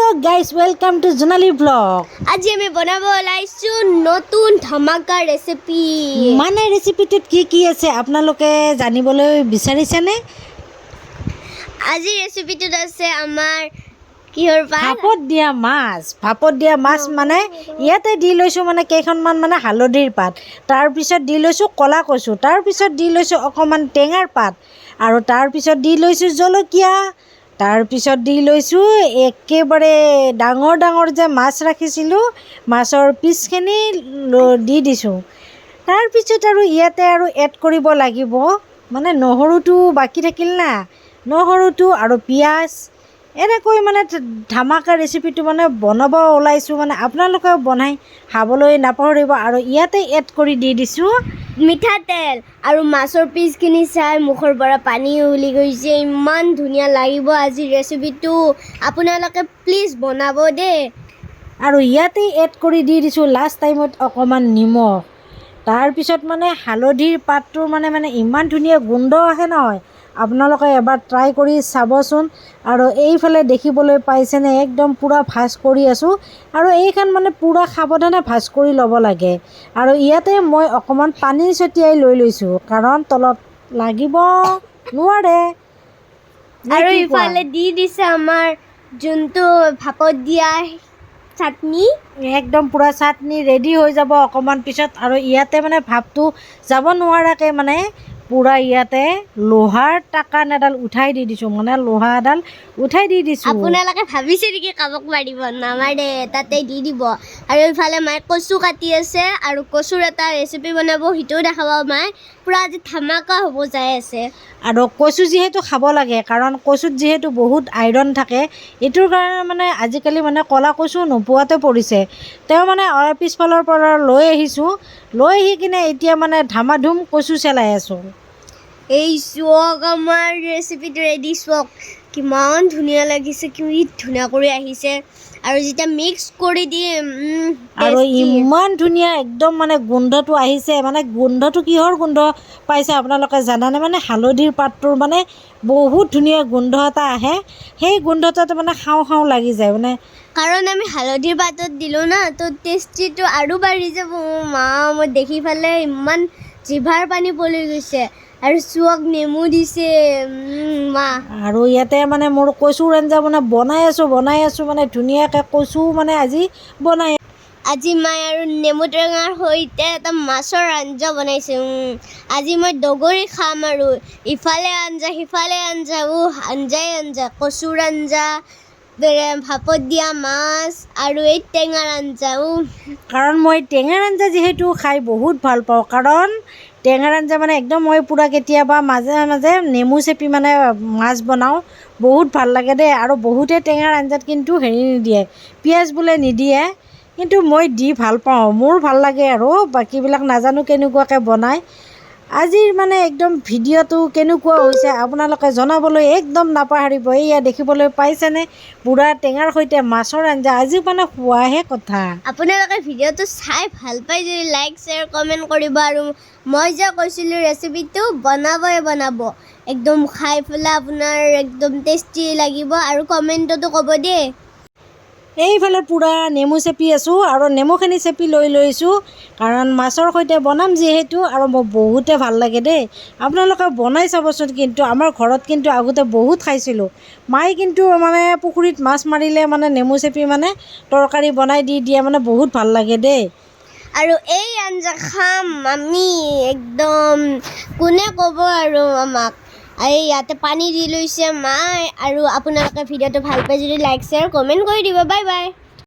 Hello guys, welcome to Jonali vlog. আজি আমি বনাব ওলাইছো নতুন ধামাকা ৰেচিপি। মানে ৰেচিপিটোত কি আছে আপোনালোকে জানিবলৈ বিচাৰিছেনে? আজি ৰেচিপিটোত আছে আমাৰ কিহৰ পাত? ভাপত দিয়া মাছ মানে ইয়াতে দি লৈছো মানে কেইখনমান মানে হালধিৰ পাত, তাৰ পিছত দি লৈছো কলা কচু, তাৰ পিছত দি লৈছো অকমান টেঙাৰ পাত আৰু তাৰ পিছত দি লৈছো জলকীয়া, তাৰ পিছত দি লৈছোঁ একেবাৰে ডাঙৰ যে মাছ ৰাখিছিলোঁ মাছৰ পিচখিনি দি দিছোঁ। তাৰপিছত আৰু ইয়াতে আৰু এড কৰিব লাগিব মানে নহৰুটো বাকী থাকিল না, নহৰুটো আৰু পিঁয়াজ এনেকৈ মানে ধামাকা ৰেচিপিটো মানে বনাব ওলাইছোঁ। মানে আপোনালোকেও বনাই খাবলৈ নাপাহৰিব। আৰু ইয়াতে এড কৰি দি দিছোঁ মিঠাতেল আৰু মাছৰ পিচখিনি চাই মুখৰ পৰা পানী ওলাই গৈছে, ইমান ধুনীয়া লাগিব আজি ৰেচিপিটো। আপোনালোকে প্লিজ বনাব দেই। আৰু ইয়াতে এড কৰি দি দিছোঁ লাষ্ট টাইমত অকণমান নিমখ। তাৰপিছত মানে হালধিৰ পাতটোৰ মানে ইমান ধুনীয়া গোন্ধ আহে নহয়, আপোনালোকে এবাৰ ট্ৰাই কৰি চাবচোন। আৰু এইফালে দেখিবলৈ পাইছেনে একদম পূৰা ভাজ কৰি আছোঁ, আৰু এইখন মানে পূৰা সাৱধানে ভাজ কৰি ল'ব লাগে। আৰু ইয়াতে মই অকণমান পানী ছটিয়াই লৈ লৈছোঁ, কাৰণ তলত লাগিব নোৱাৰে। আৰু ইফালে দি দিছে আমাৰ যোনটো ভাপত দিয়া চাটনি, একদম পূৰা চাটনি ৰেডি হৈ যাব অকণমান পিছত। আৰু ইয়াতে মানে ভাপটো যাব নোৱাৰাকৈ মানে পূৰা ইয়াতে লোহাৰ টাকান এডাল উঠাই দি দিছোঁ, মানে লোহা এডাল উঠাই দি দিছোঁ। আপোনালোকে ভাবিছে নেকি কামক মাৰিব? নামাৰে, তাতে দি দিব। আৰু ইফালে মায়ে কচু কাটি আছে আৰু কচুৰ এটা ৰেচিপি বনাব, সেইটোও দেখাব মায়ে। পূৰা আজি ধামাকা হ'ব যাই আছে। আৰু কচু যিহেতু খাব লাগে, কাৰণ কচুত যিহেতু বহুত আইৰণ থাকে, এইটোৰ কাৰণে মানে আজিকালি মানে ক'লা কচু নোপোৱাতে পৰিছে। তেওঁ মানে পিছফালৰ পৰা লৈ আহিছোঁ, লৈ আহি কিনে এতিয়া মানে ধামাধুম কচু চেলাই আছোঁ। এই চোৱক আমাৰ ৰেচিপিটো ৰেডি, চোৱক কিমান ধুনীয়া লাগিছে, কি ধুনীয়া কৰি আহিছে। আৰু যেতিয়া মিক্স কৰি দিম আৰু ইমান ধুনীয়া একদম মানে গোন্ধটো আহিছে। মানে গোন্ধটো কিহৰ গোন্ধ পাইছে আপোনালোকে জানানে? মানে হালধিৰ পাতটোৰ মানে বহুত ধুনীয়া গোন্ধ এটা আহে, সেই গোন্ধটোত মানে খাওঁ লাগি যায় মানে। কাৰণ আমি হালধিৰ পাতত দিলোঁ না, তো টেষ্টিটো আৰু বাঢ়ি যাব। মা, মই দেখি পেলাই ইমান জিভাৰ পানী পৰি গৈছে। আৰু চোৱক নেমু দিছে মা। আৰু ইয়াতে মানে মোৰ কচুৰ আঞ্জা মানে বনাই আছোঁ মানে ধুনীয়াকৈ কচু মানে আজি বনাই। আজি মায়ে আৰু নেমু টেঙাৰ সৈতে এটা মাছৰ আঞ্জা বনাইছে। আজি মই দগৰি খাম আৰু ইফালে আঞ্জা সিফালে আঞ্জা, আঞ্জা কচুৰ আঞ্জা, ভাপত দিয়া মাছ আৰু এই টেঙাৰ আঞ্জা। কাৰণ মই টেঙাৰ আঞ্জা যিহেতু খাই বহুত ভাল পাওঁ, কাৰণ টেঙাৰ আঞ্জা মানে একদম মই পূৰা কেতিয়াবা মাজে নেমু চেপি মানে মাছ বনাওঁ, বহুত ভাল লাগে দেই। আৰু বহুতে টেঙাৰ আঞ্জাত কিন্তু হেৰি নিদিয়ে, পিঁয়াজ বোলে নিদিয়ে, কিন্তু মই দি ভাল পাওঁ, মোৰ ভাল লাগে। আৰু বাকীবিলাক নাজানো কেনেকুৱাকৈ বনায়। আজিৰ মানে একদম ভিডিঅ'টো কেনেকুৱা হৈছে আপোনালোকে জনাবলৈ একদম নাপাহৰিব। এয়া দেখিবলৈ পাইছেনে পূৰা টেঙাৰ সৈতে মাছৰ আঞ্জা, আজি মানে খোৱাহে কথা। আপোনালোকে ভিডিঅ'টো চাই ভাল পাই যদি লাইক শ্বেয়াৰ কমেণ্ট কৰিব। আৰু মই যে কৈছিলোঁ ৰেচিপিটো বনাব, একদম খাই পেলাই আপোনাৰ একদম টেষ্টি লাগিব। আৰু কমেণ্টতো ক'ব দেই। এইফালে পূৰা নেমু চেপি আছোঁ, আৰু নেমুখিনি চেপি লৈ লৈছোঁ, কাৰণ মাছৰ সৈতে বনাম যিহেতু। আৰু মই বহুতে ভাল লাগে দেই, আপোনালোকে বনাই চাবচোন। কিন্তু আমাৰ ঘৰত কিন্তু আগতে বহুত খাইছিলোঁ। মায়ে কিন্তু মানে পুখুৰীত মাছ মাৰিলে মানে নেমু চেপি মানে তৰকাৰী বনাই দি দিয়ে, মানে বহুত ভাল লাগে দেই। আৰু এই আঞ্জা খাম আমি একদম, কোনে ক'ব আৰু আমাক। এই ইয়াতে পানী দি লৈছে মায়ে। আৰু আপোনালোকে ভিডিঅ'টো ভাল পাই যদি লাইক শ্বেয়াৰ কমেণ্ট কৰি দিব। Bye bye.